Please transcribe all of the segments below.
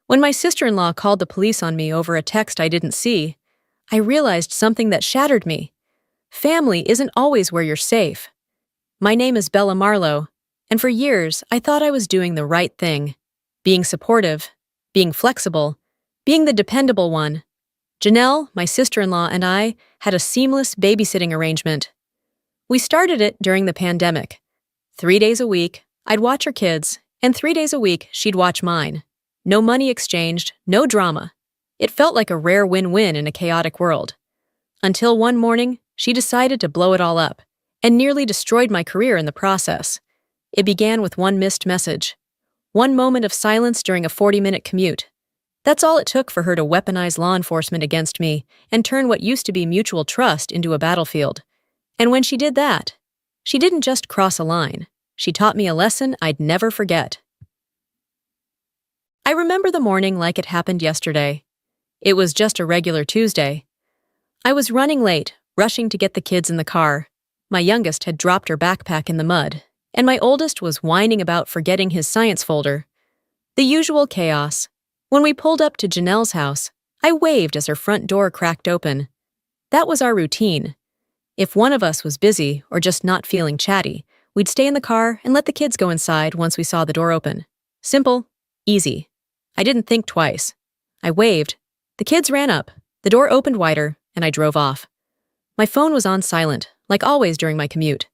When my sister-in-law called the police on me over a text I didn't see, I realized something that shattered me. Family isn't always where you're safe. My name is Bella Marlowe, and for years I thought I was doing the right thing. Being supportive, being flexible, being the dependable one. Janelle, my sister-in-law, and I had a seamless babysitting arrangement. We started it during the pandemic. 3 days a week, I'd watch her kids, and 3 days a week, she'd watch mine. No money exchanged, no drama. It felt like a rare win-win in a chaotic world. Until one morning, she decided to blow it all up, and nearly destroyed my career in the process. It began with one missed message. One moment of silence during a 40-minute commute. That's all it took for her to weaponize law enforcement against me and turn what used to be mutual trust into a battlefield. And when she did that, she didn't just cross a line. She taught me a lesson I'd never forget. I remember the morning like it happened yesterday. It was just a regular Tuesday. I was running late, rushing to get the kids in the car. My youngest had dropped her backpack in the mud, and my oldest was whining about forgetting his science folder. The usual chaos. When we pulled up to Janelle's house, I waved as her front door cracked open. That was our routine. If one of us was busy or just not feeling chatty, we'd stay in the car and let the kids go inside once we saw the door open. Simple, easy. I didn't think twice. I waved. The kids ran up, the door opened wider, and I drove off. My phone was on silent, like always during my commute.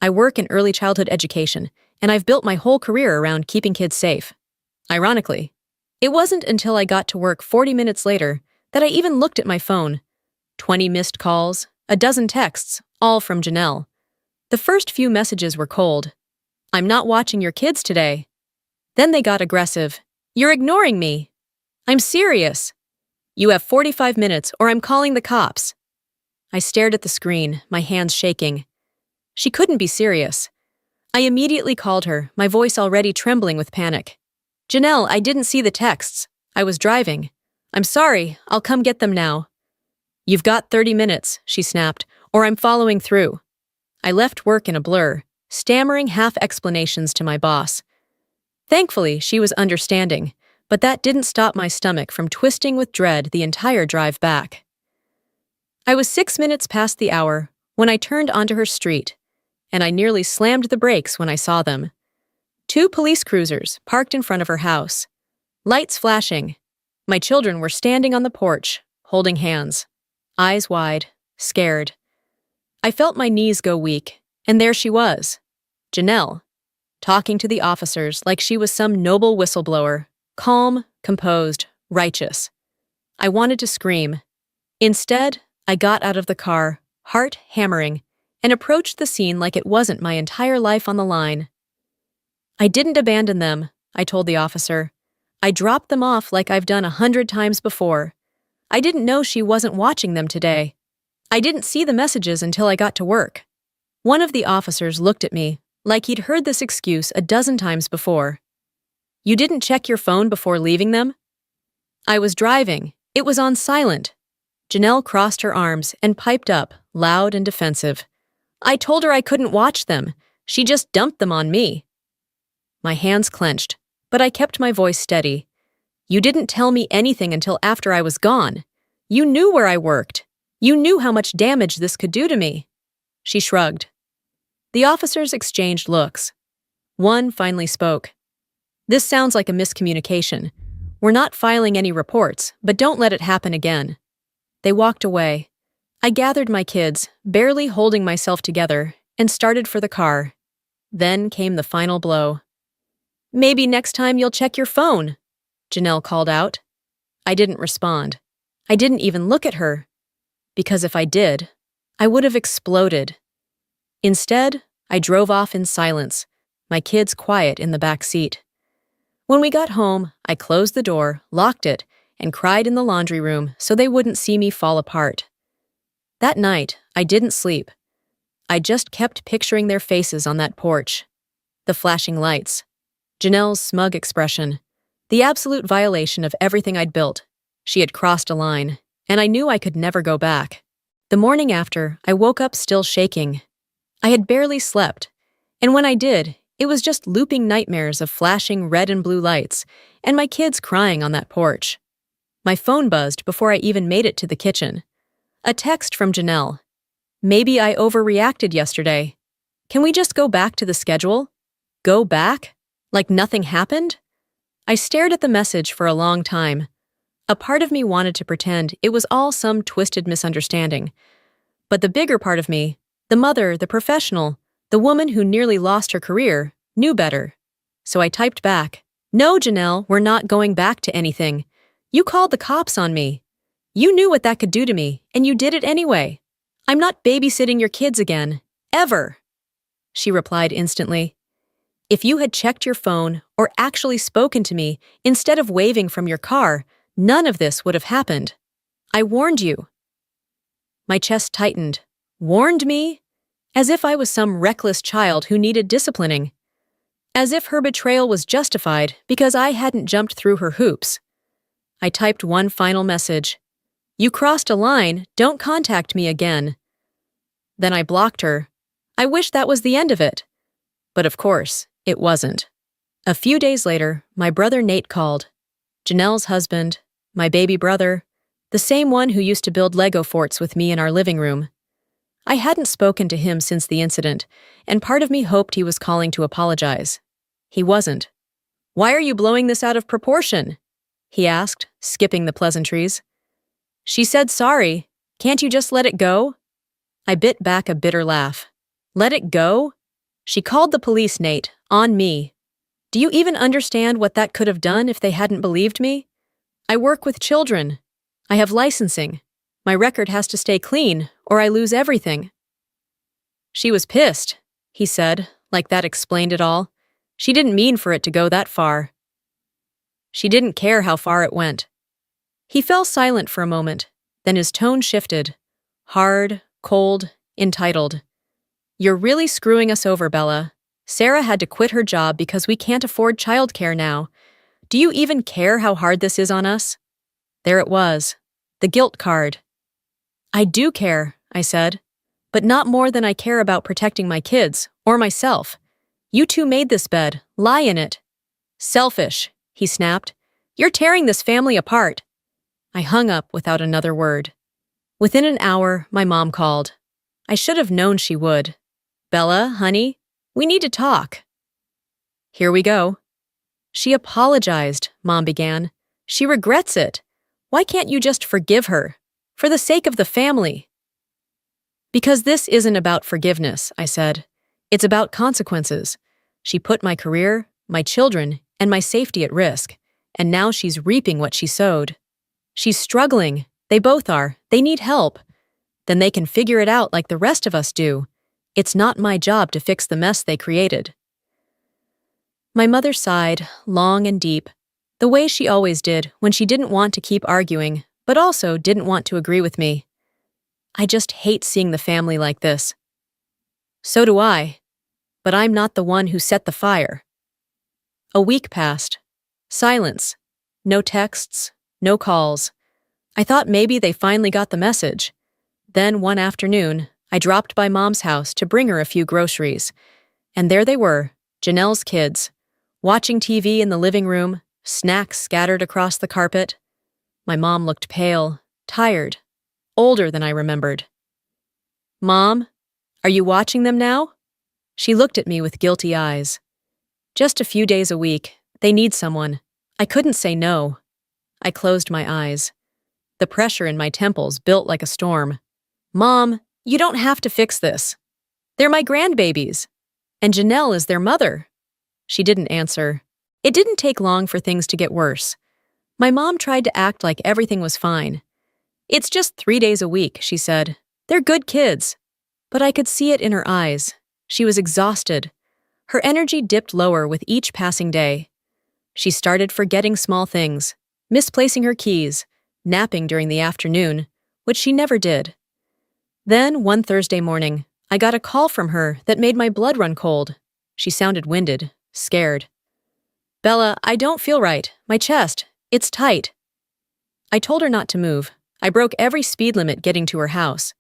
I work in early childhood education, and I've built my whole career around keeping kids safe. Ironically, it wasn't until I got to work 40 minutes later that I even looked at my phone. 20 missed calls, a dozen texts, all from Janelle. The first few messages were cold. "I'm not watching your kids today." Then they got aggressive. "You're ignoring me." "I'm serious." "You have 45 minutes or I'm calling the cops." I stared at the screen, my hands shaking. She couldn't be serious. I immediately called her, my voice already trembling with panic. "Janelle, I didn't see the texts. I was driving. I'm sorry, I'll come get them now." "You've got 30 minutes, she snapped, "or I'm following through." I left work in a blur, stammering half explanations to my boss. Thankfully, she was understanding, but that didn't stop my stomach from twisting with dread the entire drive back. I was 6 minutes past the hour when I turned onto her street, and I nearly slammed the brakes when I saw them. 2 police cruisers parked in front of her house. Lights flashing. My children were standing on the porch, holding hands, eyes wide, scared. I felt my knees go weak, and there she was, Janelle, talking to the officers like she was some noble whistleblower, calm, composed, righteous. I wanted to scream. Instead, I got out of the car, heart hammering, and approached the scene like it wasn't my entire life on the line. "I didn't abandon them," I told the officer. "I dropped them off like I've done 100 times before. I didn't know she wasn't watching them today. I didn't see the messages until I got to work." One of the officers looked at me like he'd heard this excuse a dozen times before. "You didn't check your phone before leaving them?" "I was driving. It was on silent." Janelle crossed her arms and piped up, loud and defensive. "I told her I couldn't watch them. She just dumped them on me." My hands clenched, but I kept my voice steady. "You didn't tell me anything until after I was gone. You knew where I worked. You knew how much damage this could do to me." She shrugged. The officers exchanged looks. One finally spoke. "This sounds like a miscommunication. We're not filing any reports, but don't let it happen again." They walked away. I gathered my kids, barely holding myself together, and started for the car. Then came the final blow. "Maybe next time you'll check your phone," Janelle called out. I didn't respond. I didn't even look at her. Because if I did, I would have exploded. Instead, I drove off in silence, my kids quiet in the back seat. When we got home, I closed the door, locked it, and cried in the laundry room so they wouldn't see me fall apart. That night, I didn't sleep. I just kept picturing their faces on that porch. The flashing lights. Janelle's smug expression. The absolute violation of everything I'd built. She had crossed a line, and I knew I could never go back. The morning after, I woke up still shaking. I had barely slept, and when I did, it was just looping nightmares of flashing red and blue lights and my kids crying on that porch. My phone buzzed before I even made it to the kitchen. A text from Janelle. Maybe I overreacted yesterday. Can we just go back to the schedule? Go back? Like nothing happened? I stared at the message for a long time. A part of me wanted to pretend it was all some twisted misunderstanding. But the bigger part of me, the mother, the professional, the woman who nearly lost her career, knew better. So I typed back, "No, Janelle, we're not going back to anything. You called the cops on me. You knew what that could do to me, and you did it anyway. I'm not babysitting your kids again. Ever." She replied instantly, "If you had checked your phone or actually spoken to me instead of waving from your car, none of this would have happened. I warned you." My chest tightened. Warned me? As if I was some reckless child who needed disciplining. As if her betrayal was justified because I hadn't jumped through her hoops. I typed one final message. "You crossed a line, don't contact me again." Then I blocked her. I wish that was the end of it. But of course, it wasn't. A few days later, my brother Nate called. Janelle's husband, my baby brother, the same one who used to build Lego forts with me in our living room. I hadn't spoken to him since the incident, and part of me hoped he was calling to apologize. He wasn't. "Why are you blowing this out of proportion?" he asked, skipping the pleasantries. "She said sorry. Can't you just let it go?" I bit back a bitter laugh. Let it go? She called the police, Nate, on me. Do you even understand what that could have done if they hadn't believed me? I work with children. I have licensing. My record has to stay clean, or I lose everything. She was pissed, he said, like that explained it all. She didn't mean for it to go that far. She didn't care how far it went. He fell silent for a moment, then his tone shifted. Hard, cold, entitled. You're really screwing us over, Bella. Sarah had to quit her job because we can't afford childcare now. Do you even care how hard this is on us? There it was. The guilt card. I do care, I said, but not more than I care about protecting my kids, or myself. You two made this bed. Lie in it. Selfish, he snapped. You're tearing this family apart. I hung up without another word. Within an hour, my mom called. I should have known she would. Bella, honey, we need to talk. Here we go. She apologized, Mom began. She regrets it. Why can't you just forgive her? For the sake of the family. Because this isn't about forgiveness, I said. It's about consequences. She put my career, my children, and my safety at risk, and now she's reaping what she sowed. She's struggling. They both are. They need help. Then they can figure it out like the rest of us do. It's not my job to fix the mess they created. My mother sighed, long and deep, the way she always did when she didn't want to keep arguing, but also didn't want to agree with me. I just hate seeing the family like this. So do I. But I'm not the one who set the fire. A week passed. Silence. No texts, no calls. I thought maybe they finally got the message. Then one afternoon, I dropped by Mom's house to bring her a few groceries. And there they were, Janelle's kids, watching TV in the living room, snacks scattered across the carpet. My mom looked pale, tired, older than I remembered. Mom, are you watching them now? She looked at me with guilty eyes. Just a few days a week. They need someone. I couldn't say no. I closed my eyes. The pressure in my temples built like a storm. Mom, you don't have to fix this. They're my grandbabies. And Janelle is their mother. She didn't answer. It didn't take long for things to get worse. My mom tried to act like everything was fine. It's just 3 days a week, she said. They're good kids. But I could see it in her eyes. She was exhausted. Her energy dipped lower with each passing day. She started forgetting small things, misplacing her keys, napping during the afternoon, which she never did. Then, one Thursday morning, I got a call from her that made my blood run cold. She sounded winded, scared. Bella, I don't feel right. My chest, it's tight. I told her not to move. I broke every speed limit getting to her house.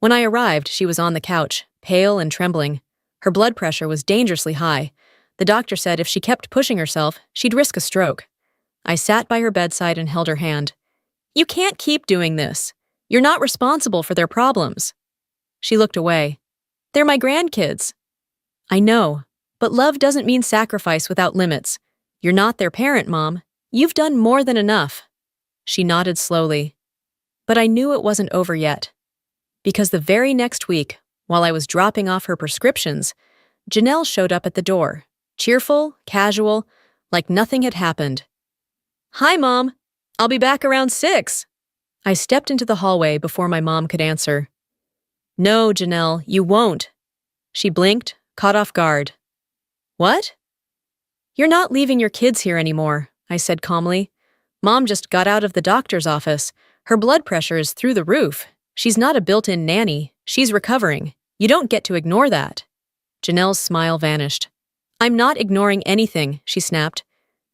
When I arrived, she was on the couch, pale and trembling. Her blood pressure was dangerously high. The doctor said if she kept pushing herself, she'd risk a stroke. I sat by her bedside and held her hand. You can't keep doing this. You're not responsible for their problems. She looked away. They're my grandkids. I know, but love doesn't mean sacrifice without limits. You're not their parent, Mom. You've done more than enough. She nodded slowly. But I knew it wasn't over yet. Because the very next week, while I was dropping off her prescriptions, Janelle showed up at the door, cheerful, casual, like nothing had happened. Hi, Mom. I'll be back around 6. I stepped into the hallway before my mom could answer. No, Janelle, you won't. She blinked, caught off guard. What? You're not leaving your kids here anymore, I said calmly. Mom just got out of the doctor's office. Her blood pressure is through the roof. She's not a built-in nanny. She's recovering. You don't get to ignore that. Janelle's smile vanished. I'm not ignoring anything, she snapped.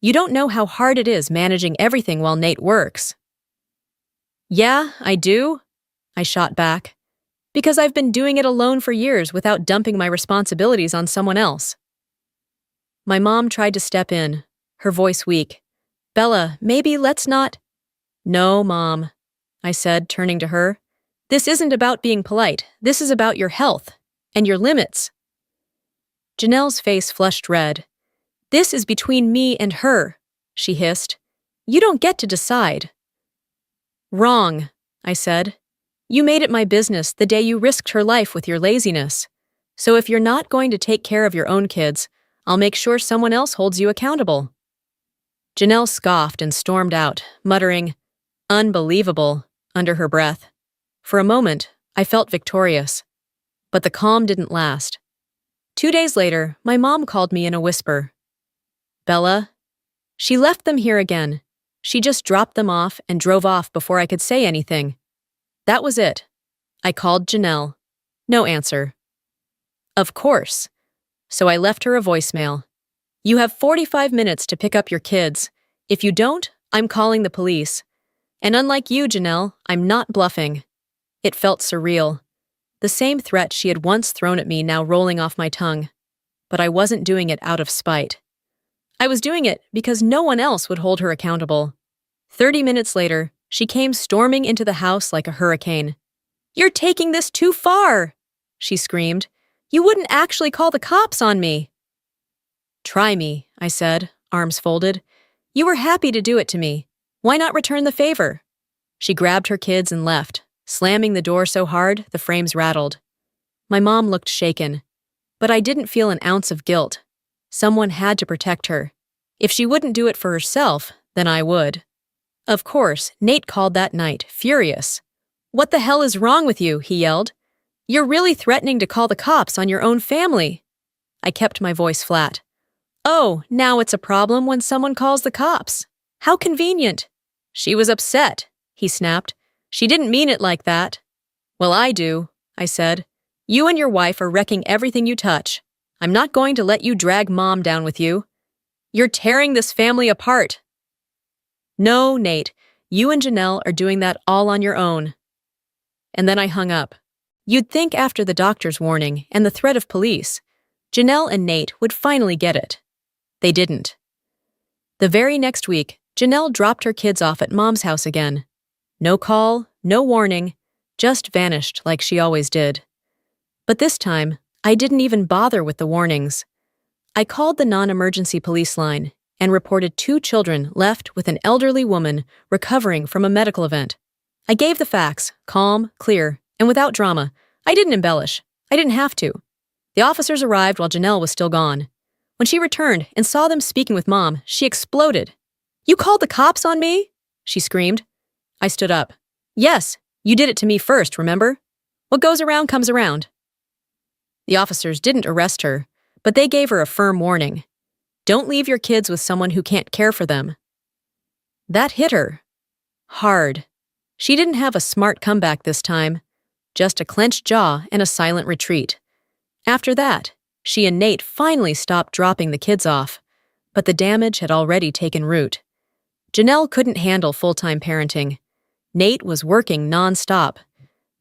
You don't know how hard it is managing everything while Nate works. Yeah, I do, I shot back. Because I've been doing it alone for years without dumping my responsibilities on someone else. My mom tried to step in, her voice weak. Bella, maybe let's not… No, Mom, I said, turning to her. This isn't about being polite. This is about your health and your limits. Janelle's face flushed red. This is between me and her, she hissed. You don't get to decide. Wrong, I said. You made it my business the day you risked her life with your laziness. So if you're not going to take care of your own kids, I'll make sure someone else holds you accountable. Janelle scoffed and stormed out, muttering, Unbelievable, under her breath. For a moment, I felt victorious. But the calm didn't last. 2 days later, my mom called me in a whisper. Bella? She left them here again. She just dropped them off and drove off before I could say anything. That was it. I called Janelle. No answer. Of course. So I left her a voicemail. You have 45 minutes to pick up your kids. If you don't, I'm calling the police. And unlike you, Janelle, I'm not bluffing. It felt surreal. The same threat she had once thrown at me now rolling off my tongue. But I wasn't doing it out of spite. I was doing it because no one else would hold her accountable. 30 minutes later, she came storming into the house like a hurricane. You're taking this too far, she screamed. You wouldn't actually call the cops on me. Try me, I said, arms folded. You were happy to do it to me. Why not return the favor? She grabbed her kids and left, slamming the door so hard the frames rattled. My mom looked shaken, but I didn't feel an ounce of guilt. Someone had to protect her. If she wouldn't do it for herself, then I would. Of course, Nate called that night, furious. What the hell is wrong with you? He yelled. You're really threatening to call the cops on your own family. I kept my voice flat. Oh, now it's a problem when someone calls the cops. How convenient. She was upset, he snapped. She didn't mean it like that. Well, I do, I said. You and your wife are wrecking everything you touch. I'm not going to let you drag Mom down with you. You're tearing this family apart. No, Nate, you and Janelle are doing that all on your own. And then I hung up. You'd think after the doctor's warning and the threat of police, Janelle and Nate would finally get it. They didn't. The very next week, Janelle dropped her kids off at Mom's house again. No call, no warning, just vanished like she always did. But this time, I didn't even bother with the warnings. I called the non-emergency police line and reported 2 children left with an elderly woman recovering from a medical event. I gave the facts, calm, clear, and without drama. I didn't embellish. I didn't have to. The officers arrived while Janelle was still gone. When she returned and saw them speaking with Mom, she exploded. You called the cops on me? She screamed. I stood up. Yes, you did it to me first, remember? What goes around comes around. The officers didn't arrest her, but they gave her a firm warning. Don't leave your kids with someone who can't care for them. That hit her. Hard. She didn't have a smart comeback this time, just a clenched jaw and a silent retreat. After that, she and Nate finally stopped dropping the kids off, but the damage had already taken root. Janelle couldn't handle full-time parenting. Nate was working non-stop.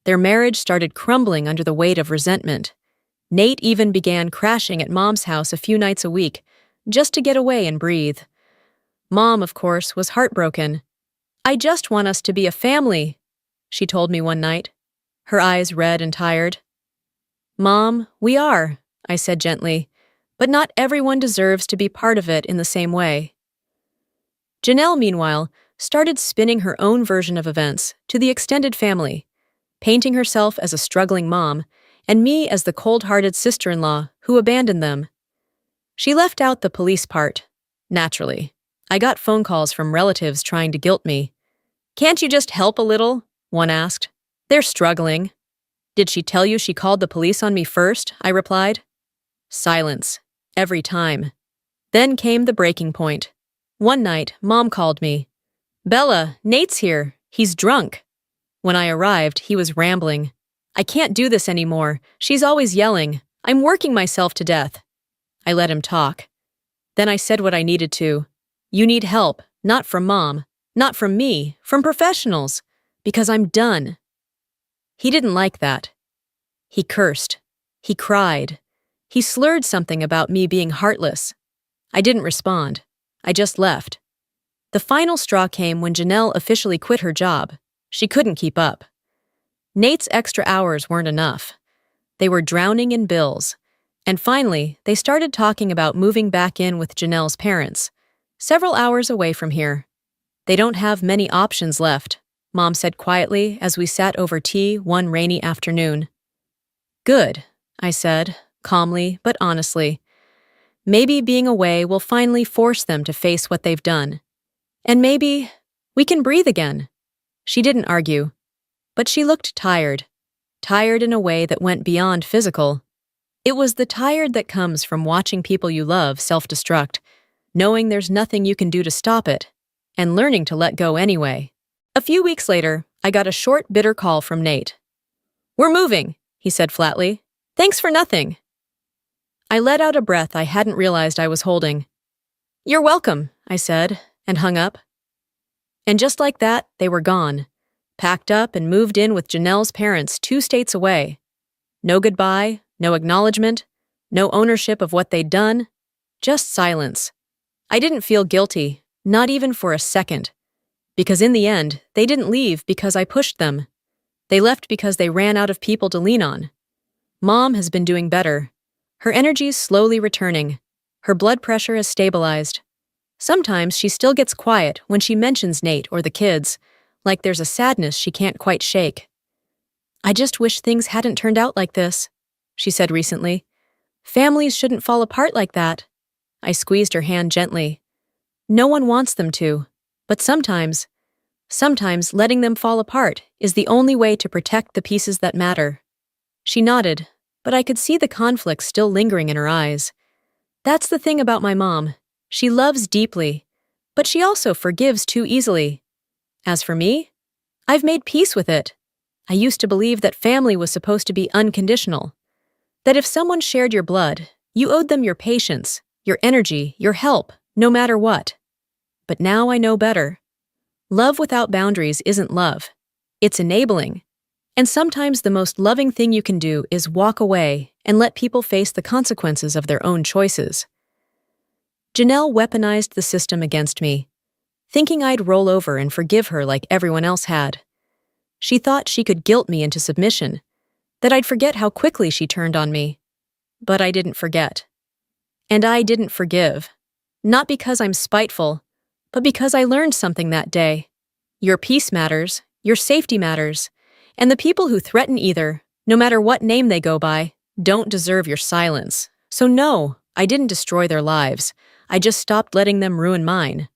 Their marriage started crumbling under the weight of resentment. Nate even began crashing at Mom's house a few nights a week, just to get away and breathe. Mom, of course, was heartbroken. "I just want us to be a family," she told me one night, her eyes red and tired. "Mom, we are," I said gently, "but not everyone deserves to be part of it in the same way." Janelle, meanwhile, started spinning her own version of events to the extended family, painting herself as a struggling mom and me as the cold-hearted sister-in-law who abandoned them. She left out the police part. Naturally, I got phone calls from relatives trying to guilt me. "Can't you just help a little?" one asked. "They're struggling." "Did she tell you she called the police on me first?" I replied. Silence, every time. Then came the breaking point. One night, Mom called me. "Bella, Nate's here. He's drunk." When I arrived, he was rambling. "I can't do this anymore. She's always yelling. I'm working myself to death." I let him talk. Then I said what I needed to. "You need help, not from Mom, not from me, from professionals, because I'm done." He didn't like that. He cursed. He cried. He slurred something about me being heartless. I didn't respond. I just left. The final straw came when Janelle officially quit her job. She couldn't keep up. Nate's extra hours weren't enough. They were drowning in bills. And finally, they started talking about moving back in with Janelle's parents, several hours away from here. "They don't have many options left," Mom said quietly as we sat over tea one rainy afternoon. "Good," I said, calmly but honestly. "Maybe being away will finally force them to face what they've done. And maybe we can breathe again." She didn't argue, but she looked tired in a way that went beyond physical. It was the tired that comes from watching people you love self-destruct, knowing there's nothing you can do to stop it, and learning to let go anyway. A few weeks later, I got a short, bitter call from Nate. "We're moving," he said flatly. "Thanks for nothing." I let out a breath I hadn't realized I was holding. "You're welcome," I said, and hung up. And just like that, they were gone, packed up and moved in with Janelle's parents 2 states away. No goodbye, no acknowledgement, no ownership of what they'd done, just silence. I didn't feel guilty, not even for a second, because in the end, they didn't leave because I pushed them. They left because they ran out of people to lean on. Mom has been doing better. Her energy's slowly returning. Her blood pressure has stabilized. Sometimes she still gets quiet when she mentions Nate or the kids, like there's a sadness she can't quite shake. "I just wish things hadn't turned out like this," she said recently. "Families shouldn't fall apart like that." I squeezed her hand gently. "No one wants them to, but sometimes letting them fall apart is the only way to protect the pieces that matter." She nodded, but I could see the conflict still lingering in her eyes. That's the thing about my mom. She loves deeply, but she also forgives too easily. As for me, I've made peace with it. I used to believe that family was supposed to be unconditional, that if someone shared your blood, you owed them your patience, your energy, your help, no matter what. But now I know better. Love without boundaries isn't love. It's enabling. And sometimes the most loving thing you can do is walk away and let people face the consequences of their own choices. Janelle weaponized the system against me, thinking I'd roll over and forgive her like everyone else had. She thought she could guilt me into submission, that I'd forget how quickly she turned on me. But I didn't forget. And I didn't forgive. Not because I'm spiteful, but because I learned something that day. Your peace matters, your safety matters, and the people who threaten either, no matter what name they go by, don't deserve your silence. So no, I didn't destroy their lives. I just stopped letting them ruin mine.